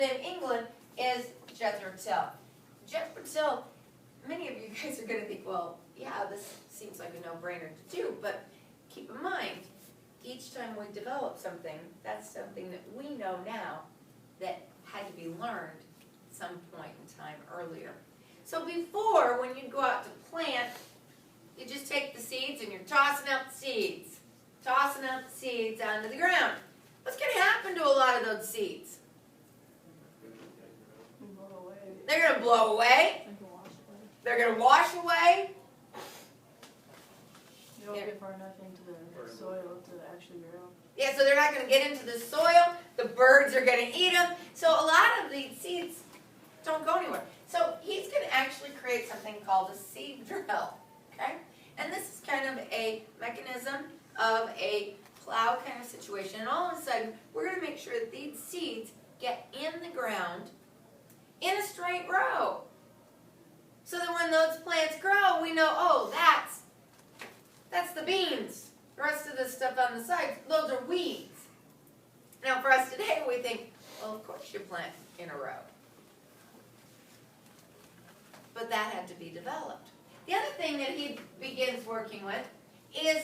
in England is Jethro Tull. Jethro Tull, many of you guys are going to think, well, yeah, this seems like a no-brainer to do, but keep in mind, each time we develop something, that's something that we know now that had to be learned at some point in time earlier. So before, when you go out to plant, you just take the seeds and you're tossing out the seeds. Tossing out the seeds onto the ground. What's going to happen to a lot of those seeds? Blow away. They're going to blow away. They're going to wash away. You don't get far enough into the soil to actually grow. Yeah, so they're not going to get into the soil. The birds are going to eat them. So a lot of these seeds don't go anywhere. So he's going to actually create something called a seed drill. Okay? And this is kind of a mechanism of a plow kind of situation. And all of a sudden, we're going to make sure that these seeds get in the ground in a straight row. So that when those plants grow, we know, oh, that's the beans. The rest of the stuff on the sides, those are weeds. Now for us today, we think, well, of course you plant in a row. But that had to be developed. The other thing that he begins working with is,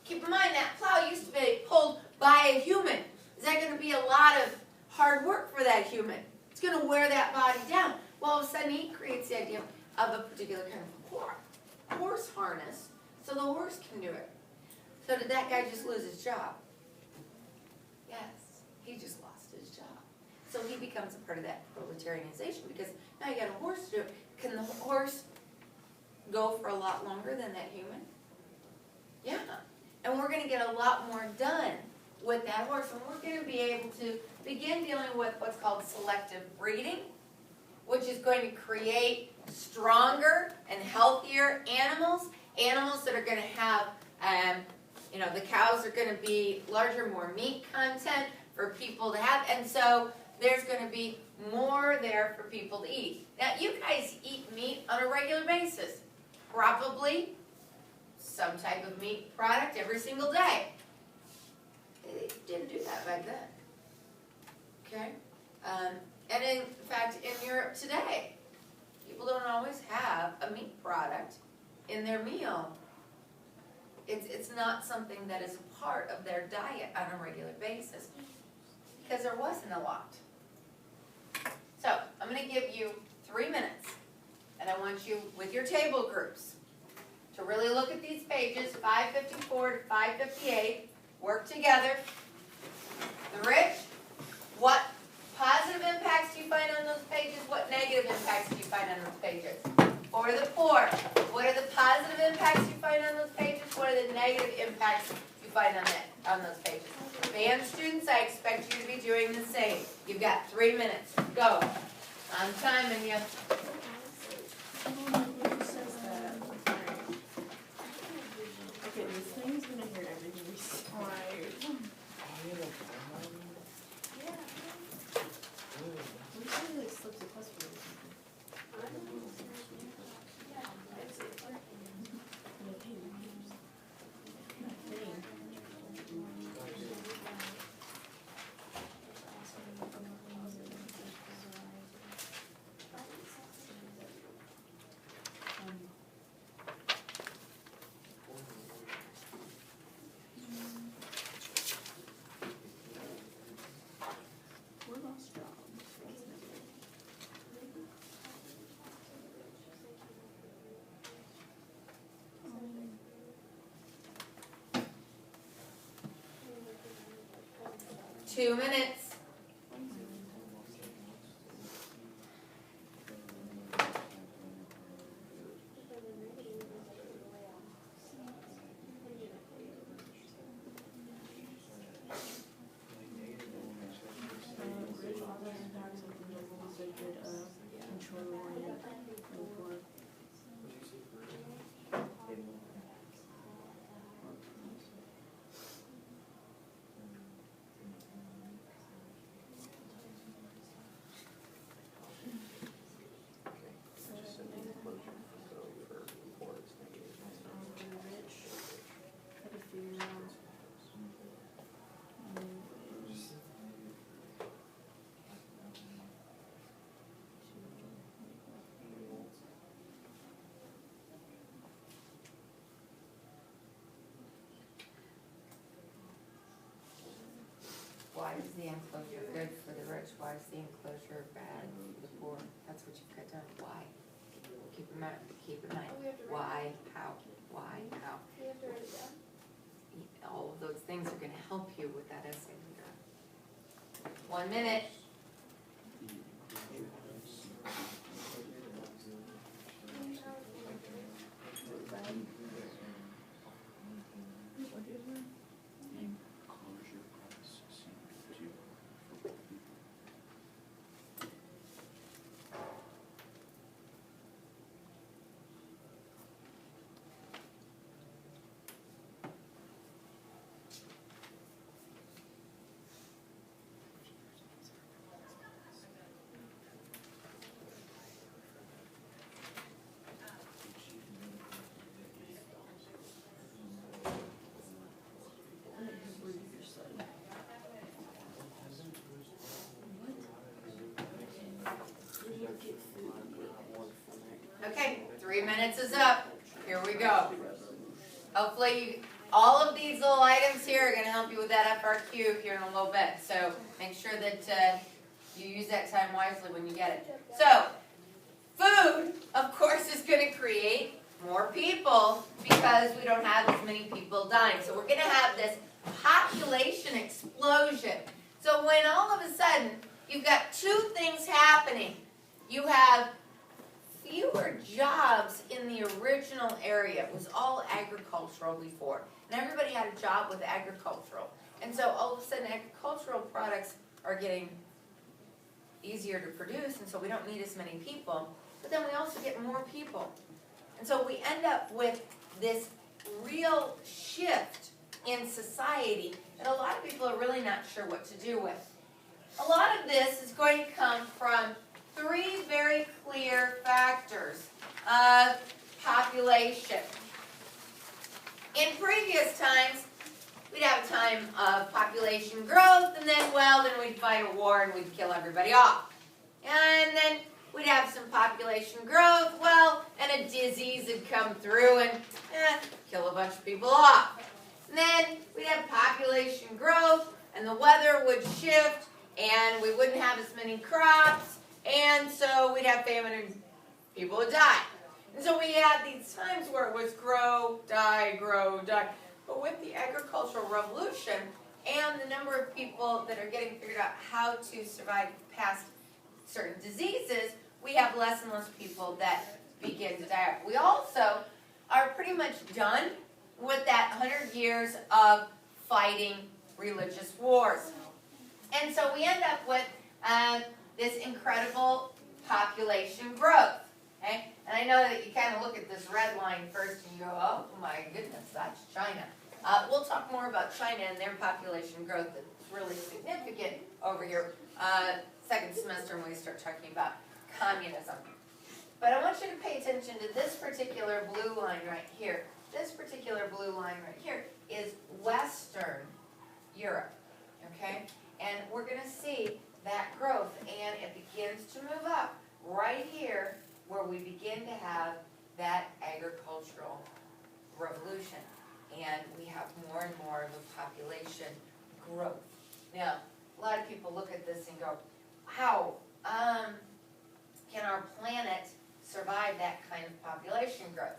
keep in mind that plow used to be pulled by a human. Is that going to be a lot of hard work for that human? It's going to wear that body down. Well, all of a sudden he creates the idea of a particular kind of horse harness so the horse can do it. So did that guy just lose his job? Yes, he just lost his job. So he becomes a part of that proletarianization because now you got a horse to do it. Can the horse go for a lot longer than that human? Yeah. And we're going to get a lot more done with that horse. And we're going to be able to begin dealing with what's called selective breeding, which is going to create stronger and healthier animals. Animals that are going to have, the cows are going to be larger, more meat content for people to have. And so there's going to be more there for people to eat. Now, you guys eat meat on a regular basis. Probably some type of meat product every single day. They didn't do that back then. Okay? And in fact, in Europe today, people don't always have a meat product in their meal. It's not something that is a part of their diet on a regular basis because there wasn't a lot. So, I'm going to give you 3 minutes, and I want you, with your table groups, to really look at these pages, 554 to 558, work together. The rich, what positive impacts do you find on those pages? What negative impacts do you find on those pages? For the poor, what are the positive impacts you find on those pages? What are the negative impacts you find on those pages? Band students, I expect you to be doing the same. You've got 3 minutes. Go. I'm timing you. Okay, this thing's gonna hear everything we say. Yeah. We probably like slipped a question or something. We're lost jobs. 2 minutes. is the enclosure good for the rich? Why is the enclosure bad for the poor? That's what you've got done. Why? Keep in mind, why, how, why, how. We have to write it down. All of those things are gonna help you with that essay later. 1 minute. Okay, 3 minutes is up. Here we go. Hopefully, all of these little items here are going to help you with that FRQ here in a little bit. So make sure that you use that time wisely when you get it. So, food, of course, is going to create more people because we don't have as many people dying. So we're going to have this population explosion. So when all of a sudden you've got two things happening, you have fewer jobs in the original area. It was all agricultural before. And everybody had a job with agricultural. And so all of a sudden agricultural products are getting easier to produce, and so we don't need as many people. But then we also get more people. And so we end up with this real shift in society that a lot of people are really not sure what to do with. A lot of this is going to come from three very clear factors of population. In previous times, we'd have a time of population growth, and then, well, then we'd fight a war and we'd kill everybody off. And then we'd have some population growth, well, and a disease would come through and kill a bunch of people off. And then we'd have population growth, and the weather would shift, and we wouldn't have as many crops, and so we'd have famine and people would die. And so we had these times where it was grow, die, grow, die. But with the agricultural revolution and the number of people that are getting figured out how to survive past certain diseases, we have less and less people that begin to die. We also are pretty much done with that 100 years of fighting religious wars. And so we end up with this incredible population growth. Okay? And I know that you kind of look at this red line first and you go, oh my goodness, that's China. We'll talk more about China and their population growth that's really significant over here second semester when we start talking about communism. But I want you to pay attention to this particular blue line right here. This particular blue line right here is Western Europe, okay? And we're going to see that growth, and it begins to move up right here where we begin to have that agricultural revolution. And we have more and more of a population growth. Now, a lot of people look at this and go, how can our planet survive that kind of population growth?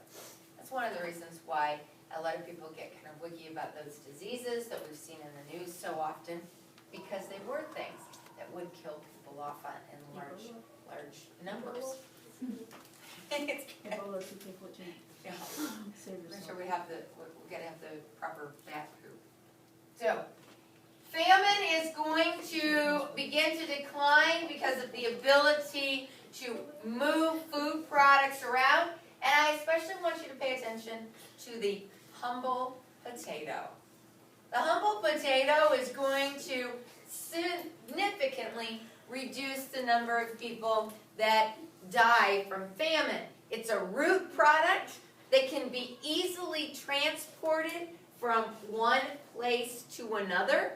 That's one of the reasons why a lot of people get kind of wiggy about those diseases that we've seen in the news so often, because they were things that would kill people off in large numbers. Yeah. Make sure we got to have the proper bat poop. So, famine is going to begin to decline because of the ability to move food products around. And I especially want you to pay attention to the humble potato. The humble potato is going to significantly reduce the number of people that die from famine. It's a root product that can be easily transported from one place to another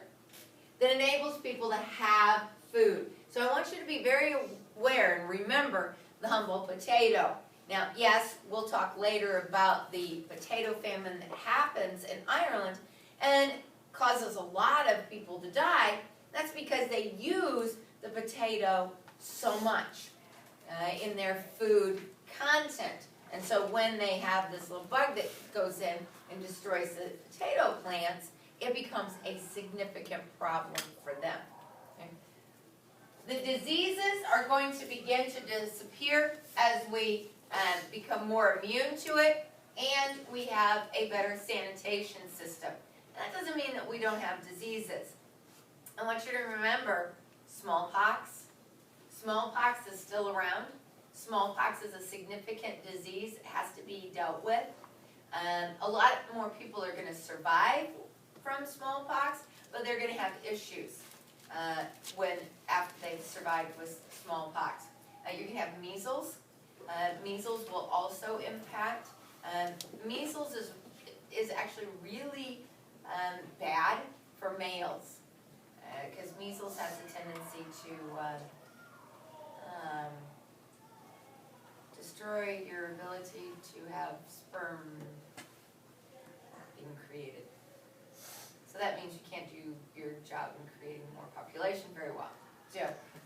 that enables people to have food. So I want you to be very aware and remember the humble potato. Now, yes, we'll talk later about the potato famine that happens in Ireland and causes a lot of people to die, That's because they use the potato so much in their food content. And so when they have this little bug that goes in and destroys the potato plants, it becomes a significant problem for them. Okay? The diseases are going to begin to disappear as we become more immune to it, and we have a better sanitation system. And that doesn't mean that we don't have diseases. I want you to remember smallpox. Smallpox is still around. Smallpox is a significant disease. It has to be dealt with. A lot more people are going to survive from smallpox, but they're going to have issues after they've survived with smallpox. You can have measles. Measles will also impact. Measles is actually really bad for males because measles has a tendency to destroy your ability to have sperm being created. So that means you can't do your job in creating more population very well. So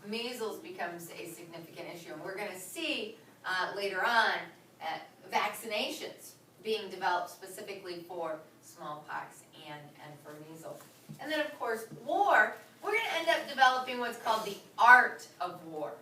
measles becomes a significant issue, and we're going to see later on vaccinations being developed specifically for smallpox and for measles. And then of course war, we're going to end up developing what's called the art of war.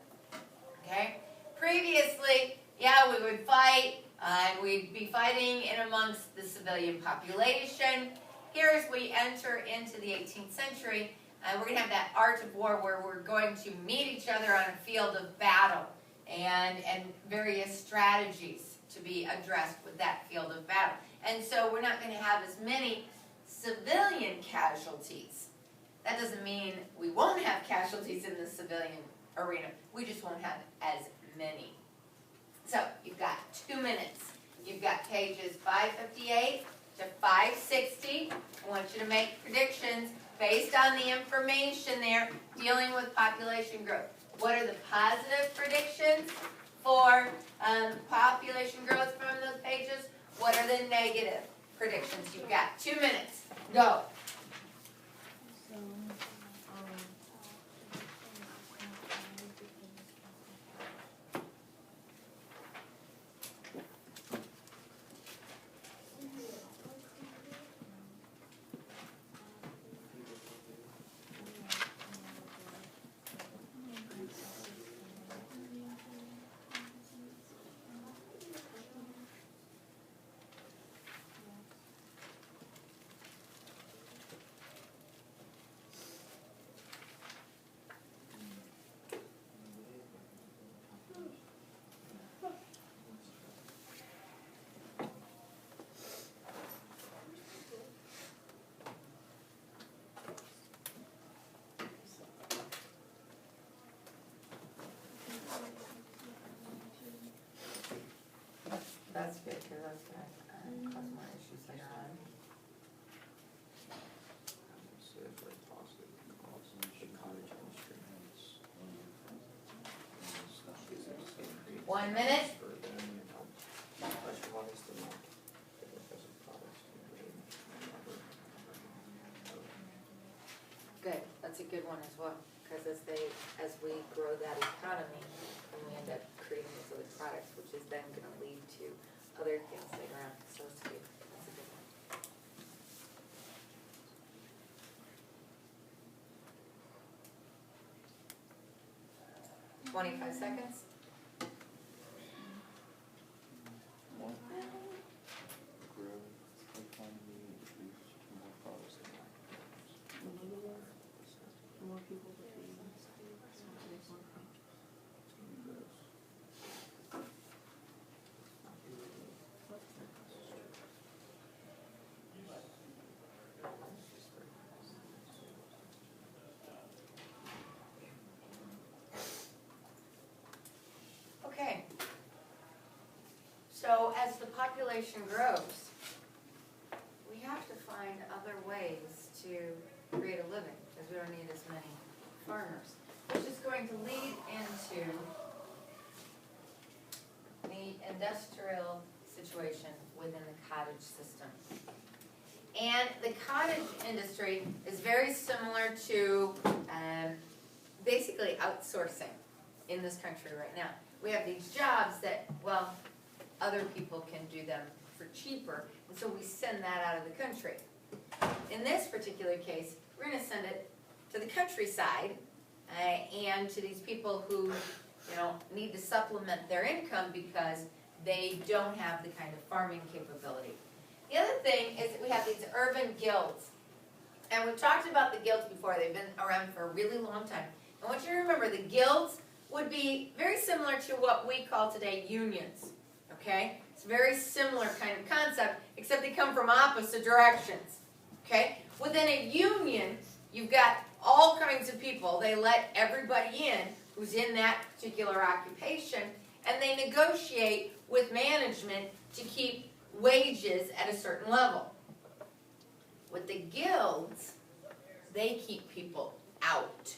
Okay? Previously, yeah, we would fight, and we'd be fighting in amongst the civilian population. Here as we enter into the 18th century, we're going to have that art of war where we're going to meet each other on a field of battle and various strategies to be addressed with that field of battle. And so we're not going to have as many civilian casualties. That doesn't mean we won't have casualties in the civilian arena. We just won't have as many. So you've got 2 minutes. You've got pages 558 to 560. I want you to make predictions based on the information there dealing with population growth. What are the positive predictions for population growth from those pages? What are the negative predictions? You've got 2 minutes. Go. That's good, because that's going to cause more issues later on. One minute. Good, that's a good one as well, because as we grow that economy, and we end up creating these other products, which is then going to lead to other things later on. So it's good. That's a good one. 25 seconds. More people to be. Okay. So as the population grows, we have to find other ways to create a living, because we don't need as many farmers, which is going to lead into the industrial situation within the cottage system. And the cottage industry is very similar to basically outsourcing in this country right now. We have these jobs that, well, other people can do them for cheaper, and so we send that out of the country. In this particular case, we're going to send it to the countryside and to these people who, need to supplement their income because they don't have the kind of farming capability. The other thing is that we have these urban guilds. And we've talked about the guilds before. They've been around for a really long time. I want you to remember the guilds would be very similar to what we call today unions. Okay? It's a very similar kind of concept, except they come from opposite directions. Okay? Within a union, you've got all kinds of people. They let everybody in who's in that particular occupation, and they negotiate with management to keep wages at a certain level. With the guilds, they keep people out.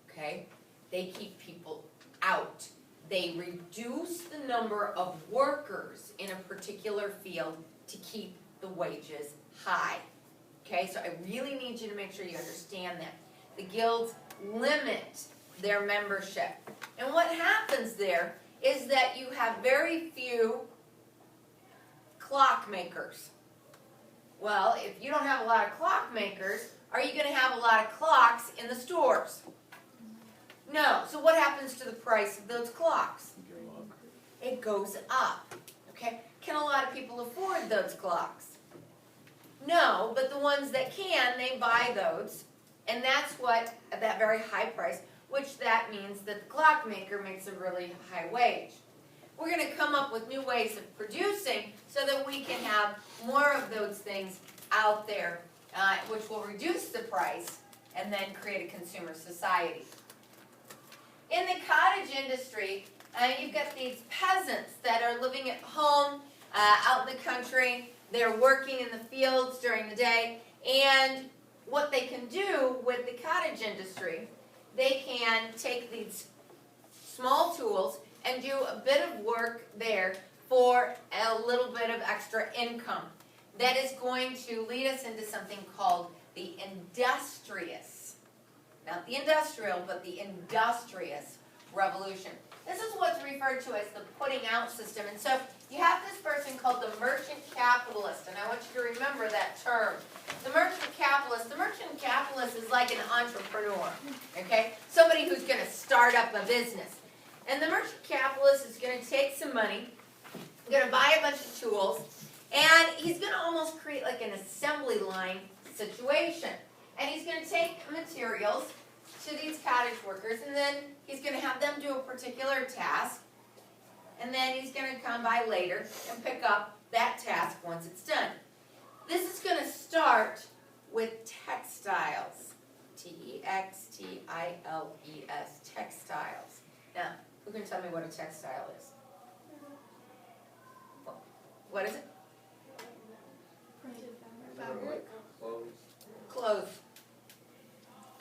Okay? They keep people out. They reduce the number of workers in a particular field to keep the wages high. Okay? So I really need you to make sure you understand that. The guilds limit their membership. And what happens there is that you have very few clockmakers. Well, if you don't have a lot of clockmakers, are you going to have a lot of clocks in the stores? No. So what happens to the price of those clocks? It goes up. Okay? Can a lot of people afford those clocks? No, but the ones that can, they buy those. And that's what, at that very high price, which that means that the clockmaker makes a really high wage. We're going to come up with new ways of producing so that we can have more of those things out there, which will reduce the price and then create a consumer society. In the cottage industry, you've got these peasants that are living at home, out in the country. They're working in the fields during the day, and what they can do with the cottage industry, they can take these small tools and do a bit of work there for a little bit of extra income. That is going to lead us into something called the industrious, not the industrial, but the industrious revolution. This is what's referred to as the putting out system. And so you have this person called the merchant capitalist, and I want you to remember that term. The merchant capitalist is like an entrepreneur, okay? Somebody who's going to start up a business. And the merchant capitalist is going to take some money, going to buy a bunch of tools, and he's going to almost create like an assembly line situation. And he's going to take materials to these cottage workers, and then he's going to have them do a particular task, and then he's going to come by later and pick up that task once it's done. This is going to start with textiles. Textiles, textiles. Now, who can tell me what a textile is? What is it? Fabric. Clothes.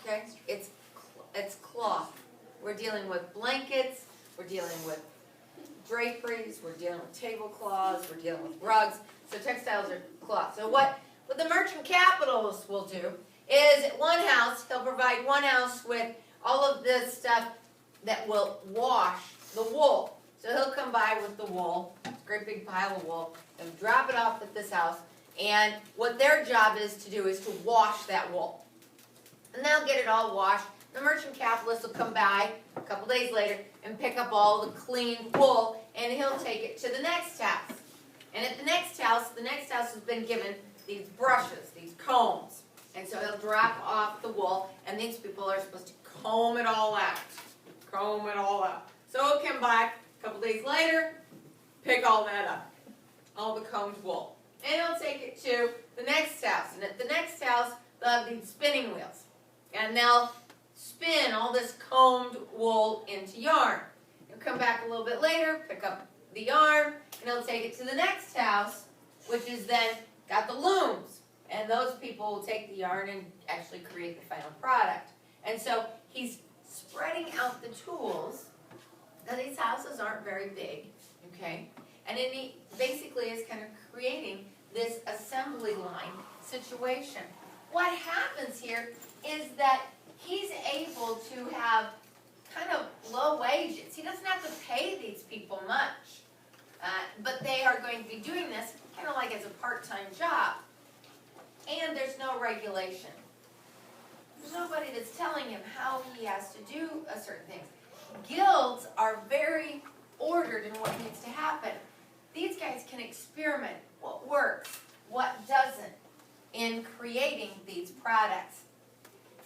Okay? It's cloth. We're dealing with blankets, we're dealing with draperies, we're dealing with tablecloths, we're dealing with rugs. So textiles are cloth. So what the merchant capitalist will do is at one house, he'll provide one house with all of this stuff that will wash the wool. So he'll come by with the wool, great big pile of wool, and drop it off at this house. And what their job is to do is to wash that wool. And they'll get it all washed. The merchant capitalist will come by a couple days later and pick up all the clean wool, and he'll take it to the next house. And at the next house has been given these brushes, these combs. And so he'll drop off the wool, and these people are supposed to comb it all out. Comb it all out. So he'll come back a couple days later, pick all that up, all the combed wool. And he'll take it to the next house. And at the next house, they'll have these spinning wheels. And they'll spin all this combed wool into yarn. He'll come back a little bit later, pick up the yarn, and he'll take it to the next house, which is then got the looms. And those people will take the yarn and actually create the final product. And so he's spreading out the tools. Now these houses aren't very big, okay? And he basically is kind of creating this assembly line situation. What happens here is that he's able to have kind of low wages. He doesn't have to pay these people much, but they are going to be doing this kind of like as a part-time job. And there's no regulation. There's nobody that's telling him how he has to do certain things. Guilds are very ordered in what needs to happen. These guys can experiment what works, what doesn't, in creating these products.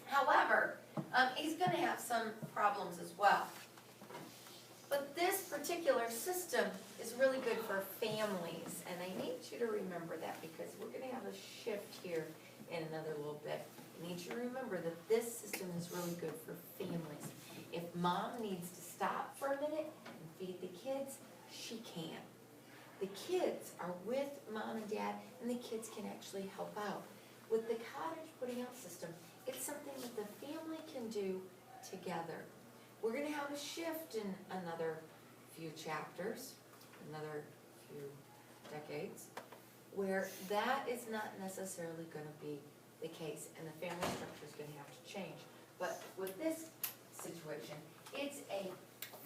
However, he's going to have some problems as well. But this particular system is really good for families, and I need you to remember that because we're going to have a shift here in another little bit. I need you to remember that this system is really good for families. If mom needs to stop for a minute and feed the kids, she can. The kids are with mom and dad, and the kids can actually help out. With the cottage putting out system, it's something that the family can do together. We're going to have a shift in another few chapters, another few decades, where that is not necessarily going to be the case, and the family structure is going to have to change. But with this situation, it's a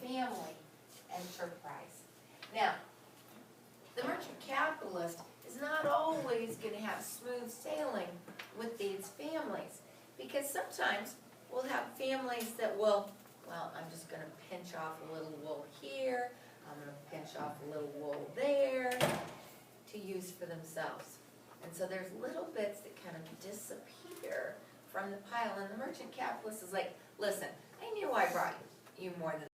family enterprise. Now, the merchant capitalist is not always going to have smooth sailing with these families, because sometimes we'll have families that will, well, I'm just going to pinch off a little wool here, I'm going to pinch off a little wool there to use for themselves. And so there's little bits that kind of disappear from the pile, and the merchant capitalist is like, listen, I knew I brought you more than